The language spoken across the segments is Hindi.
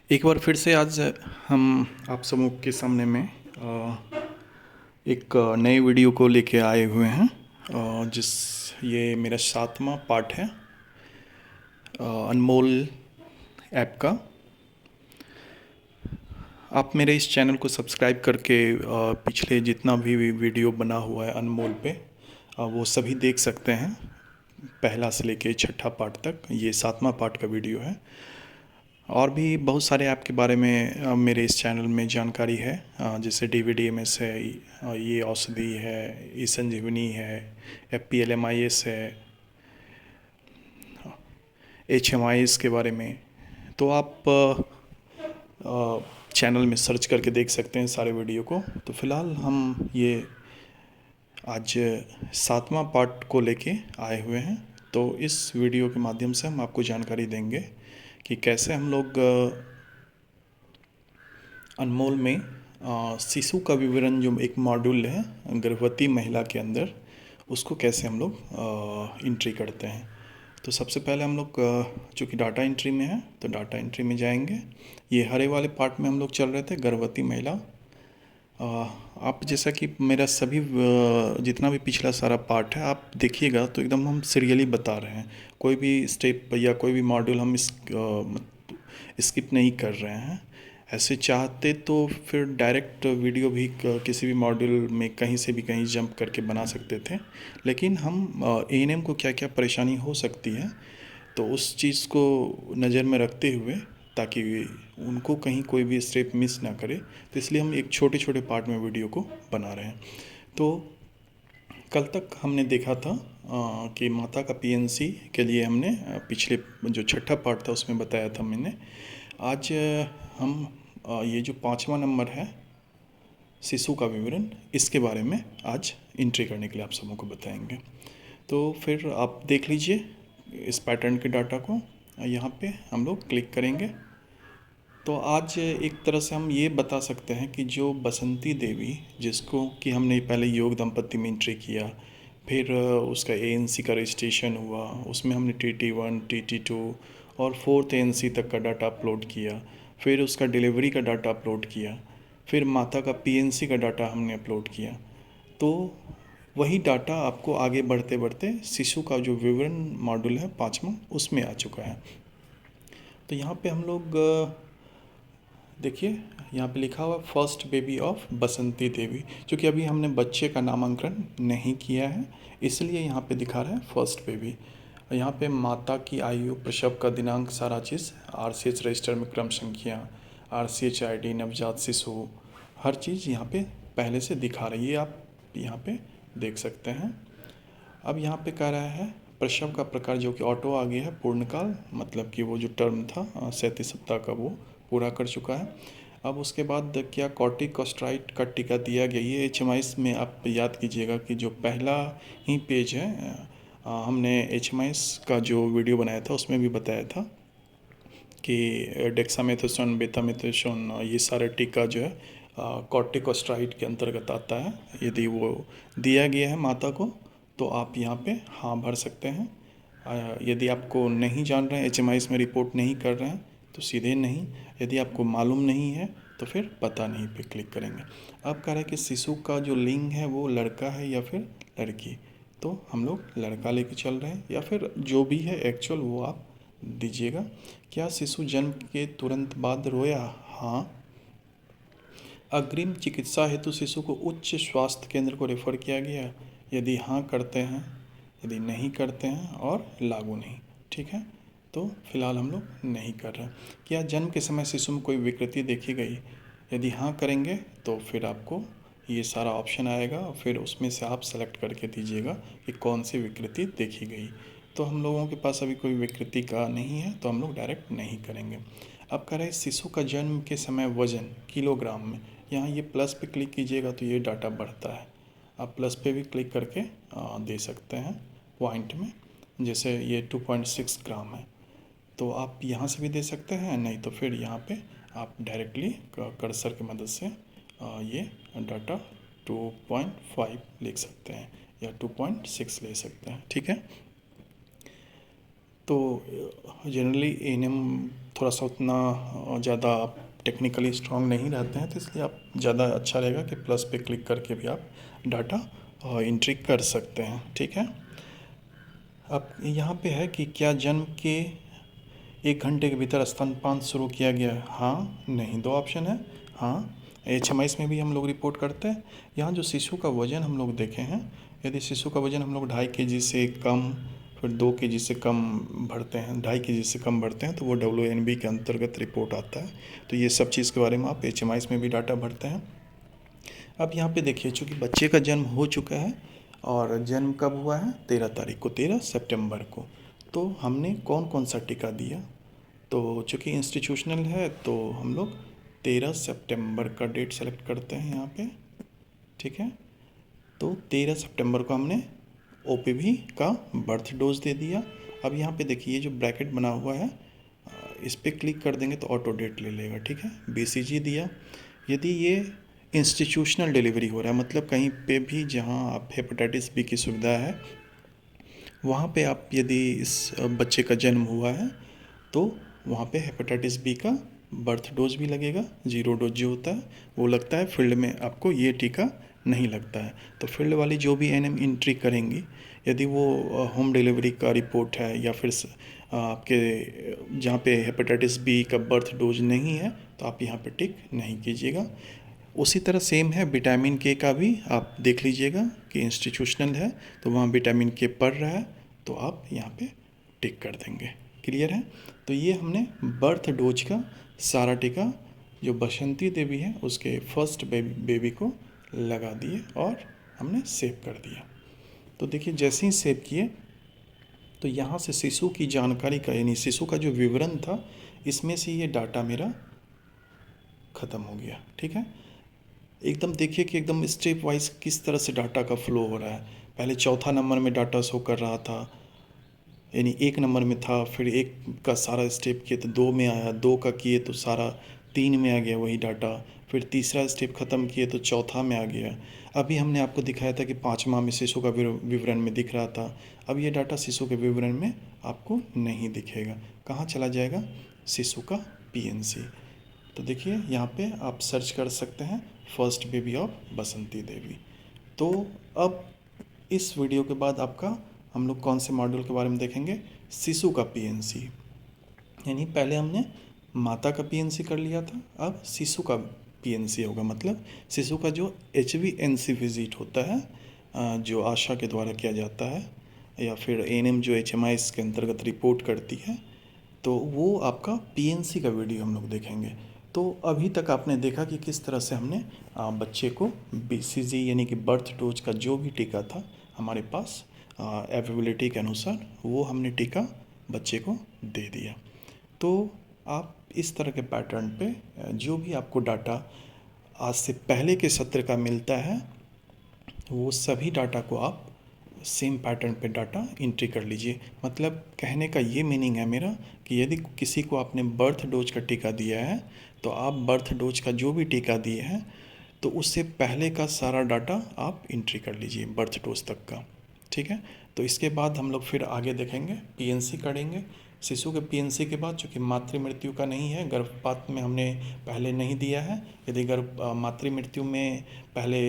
एक बार फिर से आज हम आप समूह के सामने में एक नए वीडियो को लेके आए हुए हैं। ये मेरा 7वां पार्ट है अनमोल ऐप का। आप मेरे इस चैनल को सब्सक्राइब करके पिछले जितना भी वीडियो बना हुआ है अनमोल पे वो सभी देख सकते हैं। पहला से लेके छठा पार्ट तक ये 7वां पार्ट का वीडियो है। और भी बहुत सारे ऐप के बारे में मेरे इस चैनल में जानकारी है, जैसे DVDMS है, ये औषधि है, ई संजीवनी है, FPLMIS है, HMIS के बारे में। तो आप चैनल में सर्च करके देख सकते हैं सारे वीडियो को। तो फिलहाल हम ये आज 7वां पार्ट को लेके आए हुए हैं। तो इस वीडियो के माध्यम से हम आपको जानकारी देंगे कि कैसे हम लोग अनमोल में शिशु का विवरण जो एक मॉड्यूल है गर्भवती महिला के अंदर, उसको कैसे हम लोग एंट्री करते हैं। तो सबसे पहले हम लोग चूँकि डाटा एंट्री में है तो डाटा एंट्री में जाएंगे। ये हरे वाले पार्ट में हम लोग चल रहे थे, गर्भवती महिला। आप जैसा कि मेरा सभी जितना भी पिछला सारा पार्ट है आप देखिएगा तो एकदम हम सीरियली बता रहे हैं। कोई भी स्टेप या कोई भी मॉड्यूल हम स्किप नहीं कर रहे हैं। ऐसे चाहते तो फिर डायरेक्ट वीडियो भी किसी भी मॉड्यूल में कहीं से भी कहीं जंप करके बना सकते थे, लेकिन हम ANM को क्या क्या परेशानी हो सकती है तो उस चीज़ को नज़र में रखते हुए, ताकि उनको कहीं कोई भी स्टेप मिस ना करे, तो इसलिए हम एक छोटे छोटे पार्ट में वीडियो को बना रहे हैं। तो कल तक हमने देखा था कि माता का PNC के लिए हमने पिछले जो छठा पार्ट था उसमें बताया था मैंने। आज हम ये जो 5वां नंबर है शिशु का विवरण, इसके बारे में आज एंट्री करने के लिए आप सबों को बताएंगे। तो फिर आप देख लीजिए इस पैटर्न के डाटा को। यहाँ पे हम लोग क्लिक करेंगे तो आज एक तरह से हम ये बता सकते हैं कि जो बसंती देवी, जिसको कि हमने पहले योग दंपति में एंट्री किया, फिर उसका ANC का रजिस्ट्रेशन हुआ, उसमें हमने TT1 TT2 और 4th ANC तक का डाटा अपलोड किया, फिर उसका डिलीवरी का डाटा अपलोड किया, फिर माता का PNC का डाटा हमने अपलोड किया। तो वही डाटा आपको आगे बढ़ते बढ़ते शिशु का जो विवरण मॉड्यूल है 5वां, उसमें आ चुका है। तो यहाँ पे हम लोग देखिए, यहाँ पे लिखा हुआ फर्स्ट बेबी ऑफ बसंती देवी। क्योंकि अभी हमने बच्चे का नामांकन नहीं किया है इसलिए यहाँ पे दिखा रहा है फर्स्ट बेबी। यहाँ पे माता की आयु, प्रसव का दिनांक, सारा चीज़, RCH रजिस्टर में क्रम संख्या, RCH ID, नवजात शिशु, हर चीज़ यहाँ पे पहले से दिखा रही है। आप यहाँ पे देख सकते हैं। अब यहाँ पे कह रहा है प्रसव का प्रकार, जो कि ऑटो आ गया है, पूर्णकाल, मतलब कि वो जो टर्म था 37 सप्ताह का वो पूरा कर चुका है। अब उसके बाद क्या कॉर्टिकोस्टेरॉइड का टीका दिया गया। ये HMIS में आप याद कीजिएगा कि जो पहला ही पेज है, हमने HMIS का जो वीडियो बनाया था उसमें भी बताया था कि डेक्सामेथासोन, बेटामेथासोन, ये सारा टीका जो है कॉर्टिकोस्टेरॉइड के अंतर्गत आता है। यदि वो दिया गया है माता को तो आप यहाँ पे हाँ भर सकते हैं। यदि आपको नहीं जान रहे हैं, HMIS में रिपोर्ट नहीं कर रहे हैं तो सीधे नहीं। यदि आपको मालूम नहीं है तो फिर पता नहीं पे क्लिक करेंगे। अब कह रहे हैं कि शिशु का जो लिंग है वो लड़का है या फिर लड़की, तो हम लोग लड़का लेके चल रहे हैं, या फिर जो भी है एक्चुअल वो आप दीजिएगा। क्या शिशु जन्म के तुरंत बाद रोया? हाँ। अग्रिम चिकित्सा हेतु शिशु को उच्च स्वास्थ्य केंद्र को रेफर किया गया? यदि हाँ करते हैं, यदि नहीं करते हैं और लागू नहीं, ठीक है। तो फिलहाल हम लोग नहीं कर रहे हैं। क्या जन्म के समय शिशु में कोई विकृति देखी गई? यदि हाँ करेंगे तो फिर आपको ये सारा ऑप्शन आएगा, फिर उसमें से आप सेलेक्ट करके दीजिएगा कि कौन सी विकृति देखी गई। तो हम लोगों के पास अभी कोई विकृति का नहीं है तो हम लोग डायरेक्ट नहीं करेंगे। अब कह रहे हैं शिशु का जन्म के समय वजन किलोग्राम में। यहाँ ये प्लस पे क्लिक कीजिएगा तो ये डाटा बढ़ता है। आप प्लस पे भी क्लिक करके दे सकते हैं पॉइंट में। जैसे ये 2.6 ग्राम है तो आप यहाँ से भी दे सकते हैं, नहीं तो फिर यहाँ पे आप डायरेक्टली कर्सर की मदद से ये डाटा 2.5 लिख सकते हैं या 2.6 ले सकते हैं, ठीक है। तो जनरली एएनएम थोड़ा सा उतना ज़्यादा टेक्निकली स्ट्रांग नहीं रहते हैं, तो इसलिए आप ज़्यादा अच्छा रहेगा कि प्लस पे क्लिक करके भी आप डाटा एंट्री कर सकते हैं। ठीक है। अब यहाँ पे है कि क्या जन्म के 1 घंटे के भीतर स्तनपान शुरू किया गया है, हाँ नहीं, दो ऑप्शन है। हाँ, HMIS में भी हम लोग रिपोर्ट करते हैं। यहाँ जो शिशु का वजन हम लोग देखे हैं, यदि शिशु का वजन हम लोग 2.5 kg से कम, फिर 2 kg से कम भरते हैं, 2.5 kg से कम भरते हैं, तो वो WNB के अंतर्गत रिपोर्ट आता है। तो ये सब चीज़ के बारे में आप HMIS में भी डाटा भरते हैं। अब यहाँ पे देखिए, चूँकि बच्चे का जन्म हो चुका है और जन्म कब हुआ है, 13 तारीख को, 13 सितंबर को, तो हमने कौन कौन सा टीका दिया। तो चूँकि इंस्टीट्यूशनल है तो हम लोग 13 सितंबर का डेट सेलेक्ट करते हैं यहाँ पे। ठीक है। तो 13 सितंबर को हमने OPV का बर्थ डोज दे दिया। अब यहाँ पे देखिए, ये जो ब्रैकेट बना हुआ है, इस पर क्लिक कर देंगे तो ऑटो डेट ले लेगा। ठीक है। BCG दिया। यदि ये इंस्टीट्यूशनल डिलीवरी हो रहा है, मतलब कहीं पे भी जहाँ आप हेपेटाइटिस बी की सुविधा है, वहाँ पे आप यदि इस बच्चे का जन्म हुआ है तो वहाँ पे हेपेटाइटिस बी का बर्थ डोज भी लगेगा। 0 डोज जो होता है वो लगता है। फील्ड में आपको ये टीका नहीं लगता है। तो फील्ड वाली जो भी एनएम एंट्री करेंगी, यदि वो होम डिलीवरी का रिपोर्ट है या फिर आपके जहाँ पे हेपेटाइटिस बी का बर्थ डोज नहीं है, तो आप यहाँ पे टिक नहीं कीजिएगा। उसी तरह सेम है विटामिन के का भी, आप देख लीजिएगा कि इंस्टीट्यूशनल है तो वहाँ विटामिन के पड़ रहा है, तो आप यहाँ पे टिक कर देंगे। क्लियर है। तो ये हमने बर्थ डोज का सारा टीका जो बसंती देवी है उसके फर्स्ट बेबी को लगा दिए और हमने सेव कर दिया। तो देखिए, जैसे ही सेव किए तो यहाँ से शिशु की जानकारी का, यानी शिशु का जो विवरण था, इसमें से ये डाटा मेरा ख़त्म हो गया। ठीक है। एकदम देखिए कि एकदम स्टेप वाइज किस तरह से डाटा का फ्लो हो रहा है। पहले चौथा नंबर में डाटा शो कर रहा था, यानी 1 नंबर में था, फिर 1 का सारा स्टेप किए तो 2 में आया, 2 का किए तो सारा 3 में आ गया वही डाटा, फिर तीसरा स्टेप ख़त्म किए तो चौथा में आ गया। अभी हमने आपको दिखाया था कि 5वां में शिशु का विवरण में दिख रहा था। अब ये डाटा शिशु के विवरण में आपको नहीं दिखेगा। कहाँ चला जाएगा, शिशु का PNC। तो देखिए, यहाँ पे आप सर्च कर सकते हैं फर्स्ट बेबी ऑफ बसंती देवी। तो अब इस वीडियो के बाद आपका हम लोग कौन से मॉड्यूल के बारे में देखेंगे, शिशु का PNC। यानी पहले हमने माता का PNC कर लिया था, अब शिशु का PNC होगा। मतलब शिशु का जो HVNC विजिट होता है, जो आशा के द्वारा किया जाता है, या फिर ANM जो HMIS के अंतर्गत रिपोर्ट करती है, तो वो आपका PNC का वीडियो हम लोग देखेंगे। तो अभी तक आपने देखा कि किस तरह से हमने बच्चे को BCG यानी कि बर्थ डोज का जो भी टीका था हमारे पास अवेलेबिलिटी के अनुसार, वो हमने टीका बच्चे को दे दिया। तो आप इस तरह के पैटर्न पे जो भी आपको डाटा आज से पहले के सत्र का मिलता है, वो सभी डाटा को आप सेम पैटर्न पे डाटा एंट्री कर लीजिए। मतलब कहने का ये मीनिंग है मेरा कि यदि किसी को आपने बर्थ डोज का टीका दिया है, तो आप बर्थ डोज का जो भी टीका दिए हैं, तो उससे पहले का सारा डाटा आप एंट्री कर लीजिए बर्थ डोज तक का। ठीक है। तो इसके बाद हम लोग फिर आगे देखेंगे, PNC करेंगे। शिशु के PNC के बाद, चूँकि मातृ मृत्यु का नहीं है, गर्भपात में हमने पहले नहीं दिया है। यदि मातृ मृत्यु में पहले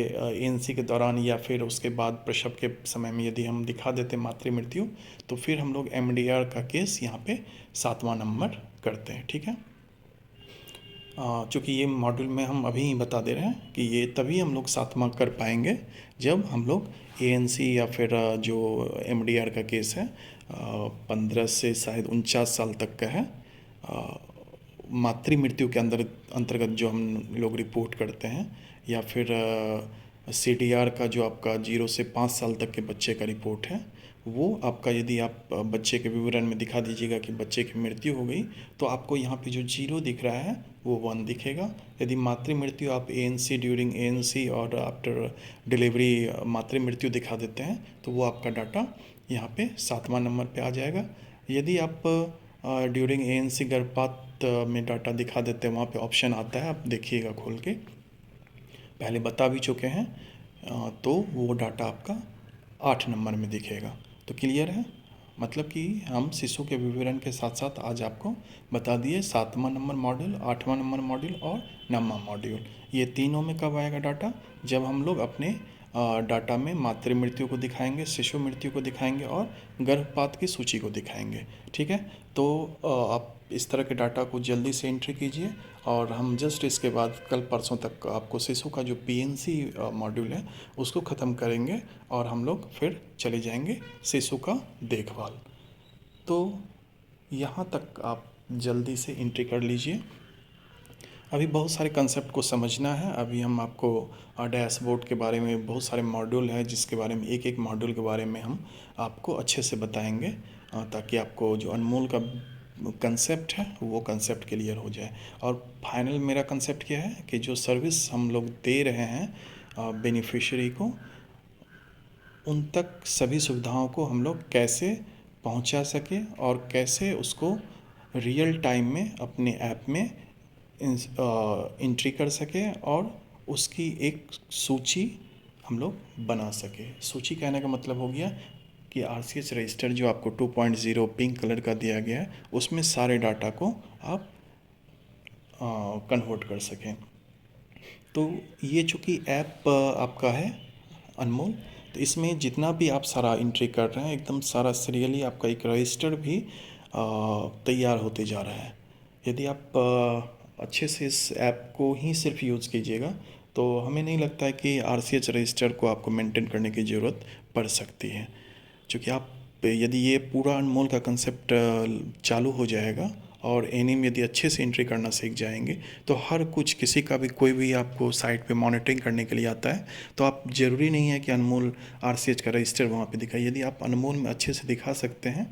ANC के दौरान या फिर उसके बाद प्रसव के समय में यदि हम दिखा देते मातृ मृत्यु, तो फिर हम लोग MDR का केस यहाँ पे 7वां नंबर करते हैं। ठीक है। चूँकि ये मॉड्यूल में हम अभी ही बता दे रहे हैं कि ये तभी हम लोग 7वां कर पाएंगे जब हम लोग ANC या फिर जो MDR का केस है 15 से शायद 49 साल तक का है, मातृ मृत्यु के अंतर्गत जो हम लोग रिपोर्ट करते हैं, या फिर CDR का जो आपका 0 से 5 साल तक के बच्चे का रिपोर्ट है, वो आपका यदि आप बच्चे के विवरण में दिखा दीजिएगा कि बच्चे की मृत्यु हो गई, तो आपको यहाँ पे जो 0 दिख रहा है वो 1 दिखेगा। यदि मातृ मृत्यु आप ANC ड्यूरिंग ANC और आफ्टर डिलीवरी मातृ मृत्यु दिखा देते हैं, तो वो आपका डाटा यहाँ पे 7वां नंबर पे आ जाएगा। यदि आप ड्यूरिंग ANC गर्भपात में डाटा दिखा देते हैं, वहाँ पे ऑप्शन आता है, आप देखिएगा खोल के, पहले बता भी चुके हैं, तो वो डाटा आपका 8 नंबर में दिखेगा। तो क्लियर है। मतलब कि हम शिशु के विवरण के साथ साथ आज आपको बता दिए 7वां नंबर मॉड्यूल, 8वां नंबर मॉड्यूल और 9वां मॉड्यूल। ये तीनों में कब आएगा डाटा? जब हम लोग अपने डाटा में मातृ मृत्यु को दिखाएंगे, शिशु मृत्यु को दिखाएंगे और गर्भपात की सूची को दिखाएंगे। ठीक है, तो आप इस तरह के डाटा को जल्दी से एंट्री कीजिए और हम जस्ट इसके बाद कल परसों तक आपको शिशु का जो पीएनसी मॉड्यूल है उसको ख़त्म करेंगे और हम लोग फिर चले जाएंगे शिशु का देखभाल। तो यहाँ तक आप जल्दी से एंट्री कर लीजिए। अभी बहुत सारे कंसेप्ट को समझना है। अभी हम आपको डैशबोर्ड के बारे में, बहुत सारे मॉड्यूल हैं जिसके बारे में, एक एक मॉड्यूल के बारे में हम आपको अच्छे से बताएंगे ताकि आपको जो अनमोल का कंसेप्ट है वो कंसेप्ट क्लियर हो जाए। और फाइनल मेरा कंसेप्ट क्या है कि जो सर्विस हम लोग दे रहे हैं बेनिफिशियरी को, उन तक सभी सुविधाओं को हम लोग कैसे पहुंचा सके और कैसे उसको रियल टाइम में अपने ऐप में एंट्री कर सके और उसकी एक सूची हम लोग बना सके। सूची कहने का मतलब हो गया कि RCH रजिस्टर जो आपको 2.0 पिंक कलर का दिया गया है उसमें सारे डाटा को आप कन्वर्ट कर सकें। तो ये चूँकि ऐप आपका है अनमोल, तो इसमें जितना भी आप सारा एंट्री कर रहे हैं एकदम सारा सीरियली आपका एक रजिस्टर भी तैयार होते जा रहा है। यदि आप अच्छे से इस ऐप को ही सिर्फ यूज़ कीजिएगा तो हमें नहीं लगता है कि RCH रजिस्टर को आपको मेंटेन करने की ज़रूरत पड़ सकती है, क्योंकि आप यदि ये पूरा अनमोल का कंसेप्ट चालू हो जाएगा और एनिम यदि अच्छे से एंट्री करना सीख जाएंगे तो हर कुछ, किसी का भी कोई भी आपको साइट पे मॉनिटरिंग करने के लिए आता है तो आप ज़रूरी नहीं है कि अनमोल RCH का रजिस्टर वहाँ पे दिखाए। यदि आप अनमोल में अच्छे से दिखा सकते हैं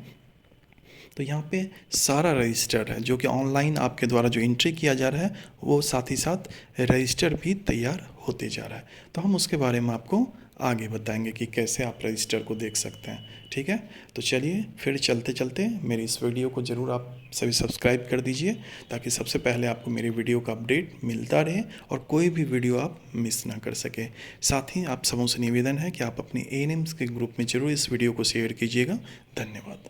तो यहाँ पे सारा रजिस्टर है जो कि ऑनलाइन आपके द्वारा जो एंट्री किया जा रहा है वो साथ ही साथ रजिस्टर भी तैयार होते जा रहा है। तो हम उसके बारे में आपको आगे बताएंगे कि कैसे आप रजिस्टर को देख सकते हैं। ठीक है, तो चलिए फिर चलते चलते मेरी इस वीडियो को ज़रूर आप सभी सब्सक्राइब कर दीजिए ताकि सबसे पहले आपको मेरी वीडियो का अपडेट मिलता रहे और कोई भी वीडियो आप मिस ना कर सके। साथ ही आप सबों से निवेदन है कि आप अपने ANMs के ग्रुप में ज़रूर इस वीडियो को शेयर कीजिएगा। धन्यवाद।